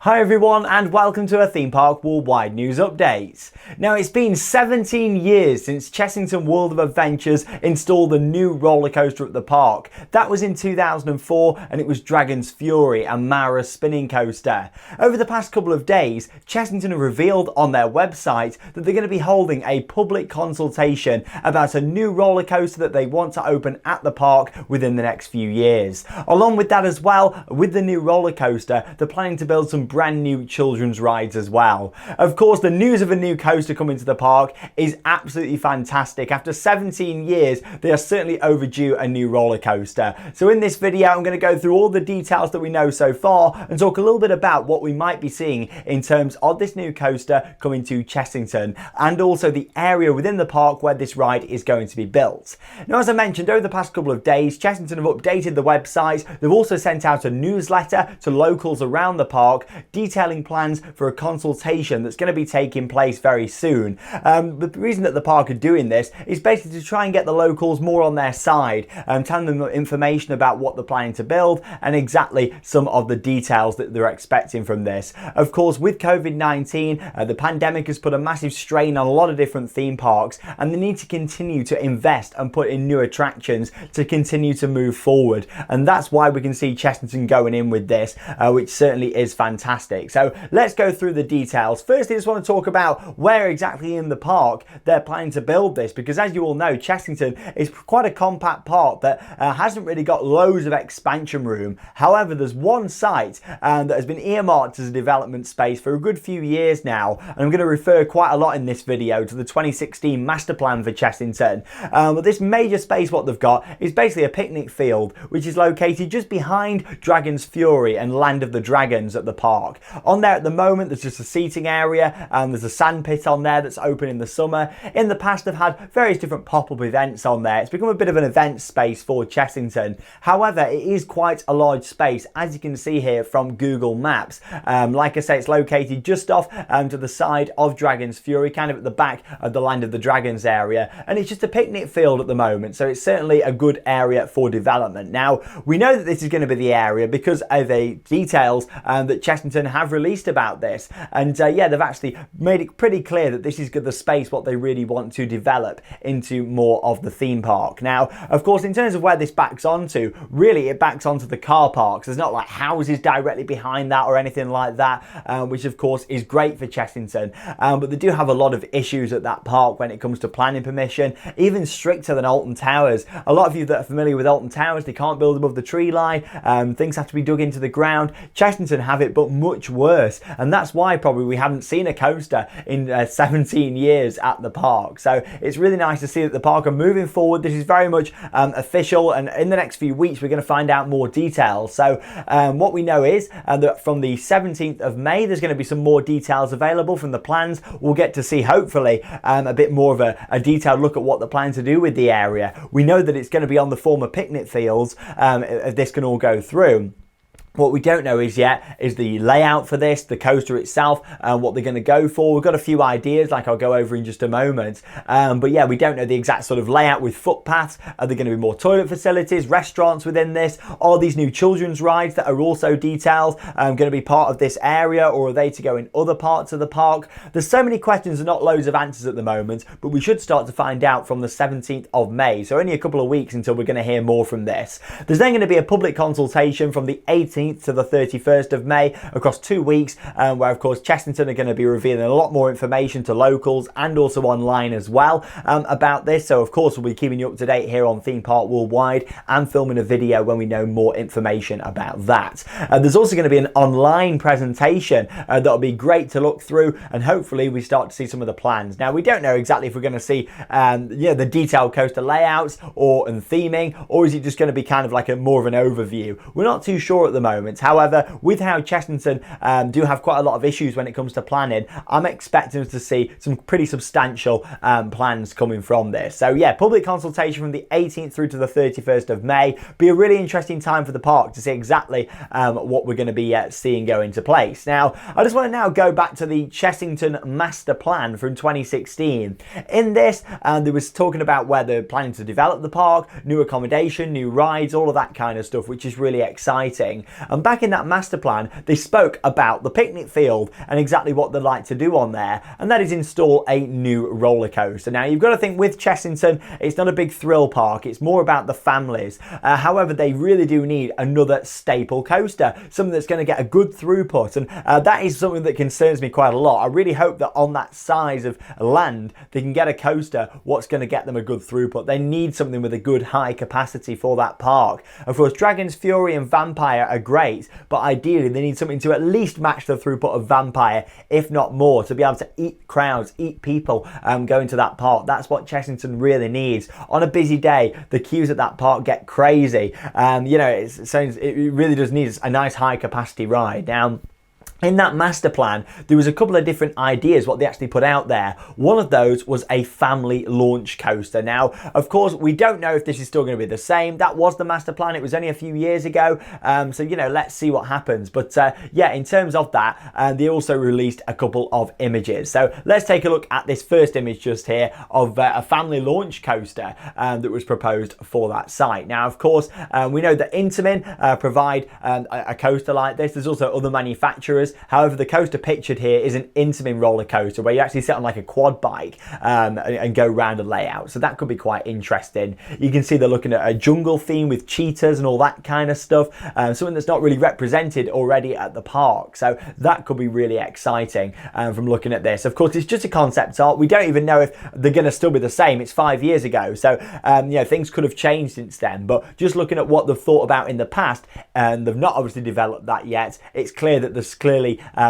Hi everyone and welcome to a Theme Park Worldwide news update. Now it's been 17 years since Chessington World of Adventures installed a new roller coaster at the park. That was in 2004 and it was Dragon's Fury, a Mara spinning coaster. Over the past couple of days, Chessington have revealed on their website that they're going to be holding a public consultation about a new roller coaster that they want to open at the park within the next few years. Along with that as well, with the new roller coaster, they're planning to build some brand new children's rides as well. Of course, the news of a new coaster coming to the park is absolutely fantastic. After 17 years, they are certainly overdue a new roller coaster. So in this video, I'm going to go through all the details that we know so far and talk a little bit about what we might be seeing in terms of this new coaster coming to Chessington and also the area within the park where this ride is going to be built. Now, as I mentioned, over the past couple of days, Chessington have updated the website. They've also sent out a newsletter to locals around the park detailing plans for a consultation that's going to be taking place very soon. The reason that the park are doing this is basically to try and get the locals more on their side, telling them information about what they're planning to build and exactly some of the details that they're expecting from this. Of course, with COVID-19, the pandemic has put a massive strain on a lot of different theme parks, and they need to continue to invest and put in new attractions to continue to move forward. And that's why we can see Chessington going in with this, which certainly is fantastic. So let's go through the details. Firstly, I just want to talk about where exactly in the park they're planning to build this, because as you all know, Chessington is quite a compact park that hasn't really got loads of expansion room. However, there's one site that has been earmarked as a development space for a good few years now, and I'm going to refer quite a lot in this video to the 2016 master plan for Chessington. But this major space, what they've got is basically a picnic field which is located just behind Dragon's Fury and Land of the Dragons at the park. On there at the moment, there's just a seating area and there's a sand pit on there that's open in the summer. In the past, they've had various different pop-up events on there. It's become a bit of an event space for Chessington. However, it is quite a large space, as you can see here from Google Maps. Like I say, it's located just off to the side of Dragon's Fury, kind of at the back of the Land of the Dragons area, and it's just a picnic field at the moment, so it's certainly a good area for development. Now, we know that this is going to be the area because of the details that Chessington have released about this, and yeah, they've actually made it pretty clear that this is the space what they really want to develop into more of the theme park. Now, of course, in terms of where this backs onto, really it backs onto the car parks. There's not like houses directly behind that or anything like that, which of course is great for Chessington, but they do have a lot of issues at that park when it comes to planning permission, even stricter than Alton Towers. A lot of you that are familiar with Alton Towers, they can't build above the tree line, things have to be dug into the ground. Chessington have it, but much worse, and that's why probably we haven't seen a coaster in 17 years at the park. So it's really nice to see that the park are moving forward. This is very much official, and in the next few weeks we're going to find out more details. So what we know is that from the 17th of May there's going to be some more details available from the plans. We'll get to see hopefully a bit more of a detailed look at what they're planning to do with the area. We know that it's going to be on the former picnic fields if this can all go through. What we don't know is yet is the layout for this, the coaster itself, what they're going to go for. We've got a few ideas like I'll go over in just a moment, but yeah, we don't know the exact sort of layout with footpaths. Are there going to be more toilet facilities, restaurants within this? Are these new children's rides that are also detailed going to be part of this area, or are they to go in other parts of the park? There's so many questions and not loads of answers at the moment, but we should start to find out from the 17th of May, so only a couple of weeks until we're going to hear more from this. There's then going to be a public consultation from the 18th to the 31st of May across 2 weeks, where of course Chessington are going to be revealing a lot more information to locals and also online as well about this. So of course we'll be keeping you up to date here on Theme Park Worldwide and filming a video when we know more information about that. There's also going to be an online presentation that'll be great to look through, and hopefully we start to see some of the plans. Now, we don't know exactly if we're going to see the detailed coaster layouts and theming, or is it just going to be kind of like more of an overview. We're not too sure at the moment. However, with how Chessington do have quite a lot of issues when it comes to planning, I'm expecting us to see some pretty substantial plans coming from this. So yeah, public consultation from the 18th through to the 31st of May. Be a really interesting time for the park to see exactly what we're going to be seeing go into place. Now, I just want to now go back to the Chessington master plan from 2016. In this, there was talking about where they're planning to develop the park, new accommodation, new rides, all of that kind of stuff, which is really exciting. And back in that master plan, they spoke about the picnic field and exactly what they'd like to do on there, and that is install a new roller coaster. Now, you've got to think with Chessington, it's not a big thrill park, it's more about the families. However, they really do need another staple coaster, something that's going to get a good throughput, and that is something that concerns me quite a lot. I really hope that on that size of land, they can get a coaster what's going to get them a good throughput. They need something with a good high capacity for that park. Of course, Dragon's Fury and Vampire are great, but ideally they need something to at least match the throughput of Vampire, if not more, to be able to eat crowds, eat people going to that park. That's what Chessington really needs. On a busy day, the queues at that park get crazy. You know, it really does need a nice high capacity ride. Now, in that master plan, there was a couple of different ideas what they actually put out there. One of those was a family launch coaster. Now, of course, we don't know if this is still going to be the same. That was the master plan. It was only a few years ago. So, you know, let's see what happens. But yeah, in terms of that, they also released a couple of images. So let's take a look at this first image just here of a family launch coaster that was proposed for that site. Now, of course, we know that Intamin provide a coaster like this. There's also other manufacturers. However, the coaster pictured here is an Intamin roller coaster where you actually sit on like a quad bike and go round a layout. So that could be quite interesting. You can see they're looking at a jungle theme with cheetahs and all that kind of stuff. Something that's not really represented already at the park. So that could be really exciting from looking at this. Of course, it's just a concept art. We don't even know if they're going to still be the same. It's 5 years ago. So, you know, things could have changed since then. But just looking at what they've thought about in the past, and they've not obviously developed that yet, it's clear that there's clearly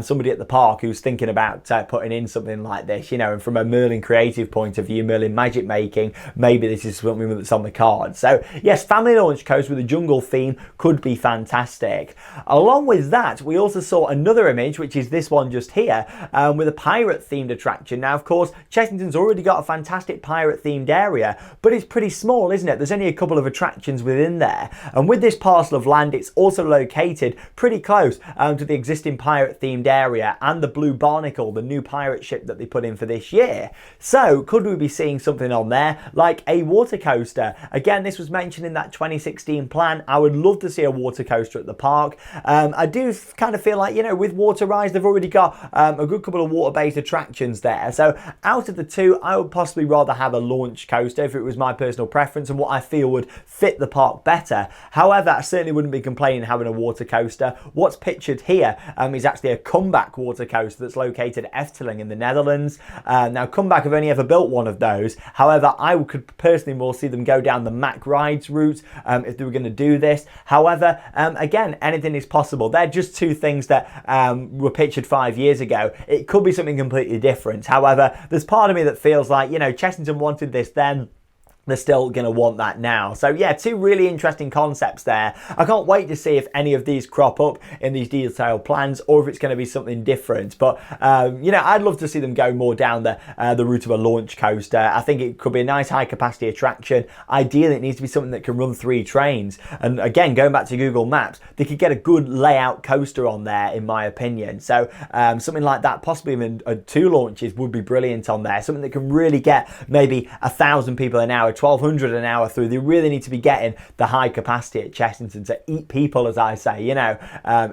somebody at the park who's thinking about putting in something like this, you know, and from a Merlin creative point of view, Merlin magic making, maybe this is something that's on the card. So yes, family launch coaster with a jungle theme could be fantastic. Along with that, we also saw another image, which is this one just here, with a pirate themed attraction. Now, of course, Chessington's already got a fantastic pirate themed area, but it's pretty small, isn't it? There's only a couple of attractions within there. And with this parcel of land, it's also located pretty close to the existing pirate themed area and the Blue Barnacle, the new pirate ship that they put in for this year. So could we be seeing something on there like a water coaster? Again, this was mentioned in that 2016 plan. I would love to see a water coaster at the park. I do kind of feel like, you know, with water rides, they've already got a good couple of water-based attractions there. So out of the two, I would possibly rather have a launch coaster if it was my personal preference and what I feel would fit the park better. However, I certainly wouldn't be complaining having a water coaster. What's pictured here is actually a Comeback water coaster that's located at Efteling in the Netherlands. Now, Comeback have only ever built one of those. However, I could personally more see them go down the Mack Rides route if they were going to do this. However, again, anything is possible. They're just two things that were pictured 5 years ago. It could be something completely different. However, there's part of me that feels like, you know, Chessington wanted this then. They're still going to want that now. So yeah, two really interesting concepts there. I can't wait to see if any of these crop up in these detailed plans or if it's going to be something different. But you know, I'd love to see them go more down the route of a launch coaster. I think it could be a nice high capacity attraction. Ideally, it needs to be something that can run 3 trains. And again, going back to Google Maps, they could get a good layout coaster on there, in my opinion. So something like that, possibly even 2 launches, would be brilliant on there. Something that can really get maybe 1,000 people an hour, 1,200 an hour through. They really need to be getting the high capacity at Chessington to eat people, as I say, you know,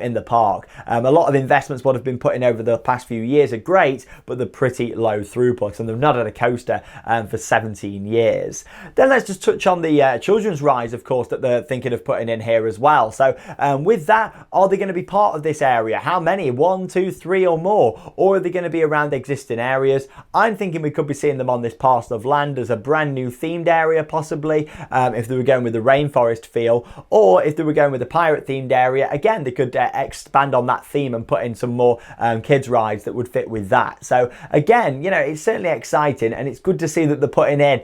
in the park. A lot of investments what have been put in over the past few years are great, but they're pretty low throughput, and they've not had a coaster for 17 years. Then let's just touch on the children's rides, of course, that they're thinking of putting in here as well. So with that, are they going to be part of this area? How many? 1, 2, 3 or more? Or are they going to be around existing areas? I'm thinking we could be seeing them on this parcel of land as a brand new themed area, possibly, if they were going with the rainforest feel, or if they were going with the pirate themed area. Again, they could expand on that theme and put in some more kids rides that would fit with that. So again, you know, it's certainly exciting, and it's good to see that they're putting in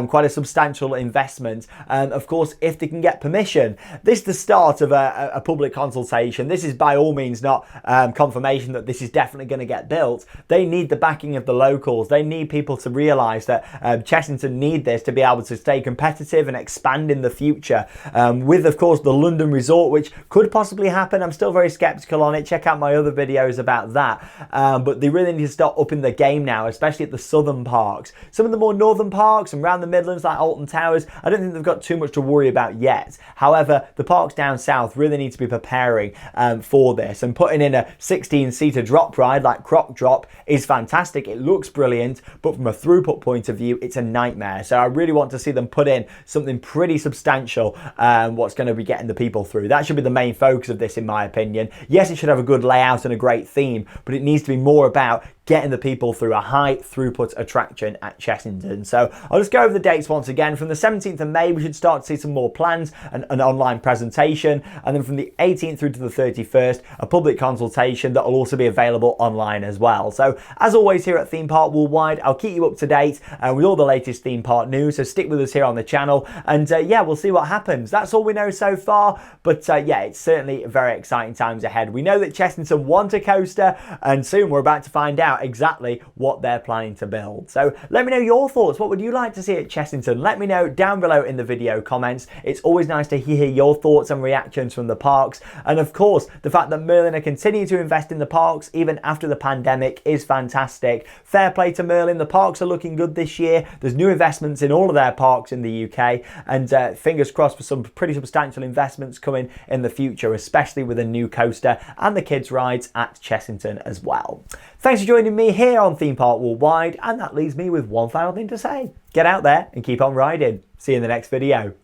quite a substantial investment. Of course, if they can get permission, this is the start of a public consultation. This is by all means not confirmation that this is definitely going to get built. They need the backing of the locals. They need people to realise that Chessington need this to be able able to stay competitive and expand in the future. With, of course, the London resort, which could possibly happen. I'm still very skeptical on it. Check out my other videos about that. But they really need to start upping the game now, especially at the southern parks. Some of the more northern parks and around the Midlands, like Alton Towers, I don't think they've got too much to worry about yet. However, the parks down south really need to be preparing for this, and putting in a 16-seater drop ride like Croc Drop is fantastic. It looks brilliant, but from a throughput point of view, it's a nightmare. So I really want to see them put in something pretty substantial, what's going to be getting the people through. That should be the main focus of this, in my opinion. Yes, it should have a good layout and a great theme, but it needs to be more about getting the people through a high throughput attraction at Chessington. So I'll just go over the dates once again. From the 17th of May, we should start to see some more plans and an online presentation. And then from the 18th through to the 31st, a public consultation that will also be available online as well. So as always here at Theme Park Worldwide, I'll keep you up to date with all the latest theme park news. So stick with us here on the channel, and yeah, we'll see what happens. That's all we know so far. But yeah, it's certainly very exciting times ahead. We know that Chessington want a coaster, and soon we're about to find out exactly what they're planning to build. So let me know your thoughts. What would you like to see at Chessington? Let me know down below in the video comments. It's always nice to hear your thoughts and reactions from the parks. And of course, the fact that Merlin are continuing to invest in the parks even after the pandemic is fantastic. Fair play to Merlin. The parks are looking good this year. There's new investments in all of their parks in the UK, and fingers crossed for some pretty substantial investments coming in the future, especially with a new coaster and the kids rides at Chessington as well. Thanks for joining me here on Theme Park Worldwide, and that leaves me with one final thing to say. Get out there and keep on riding. See you in the next video.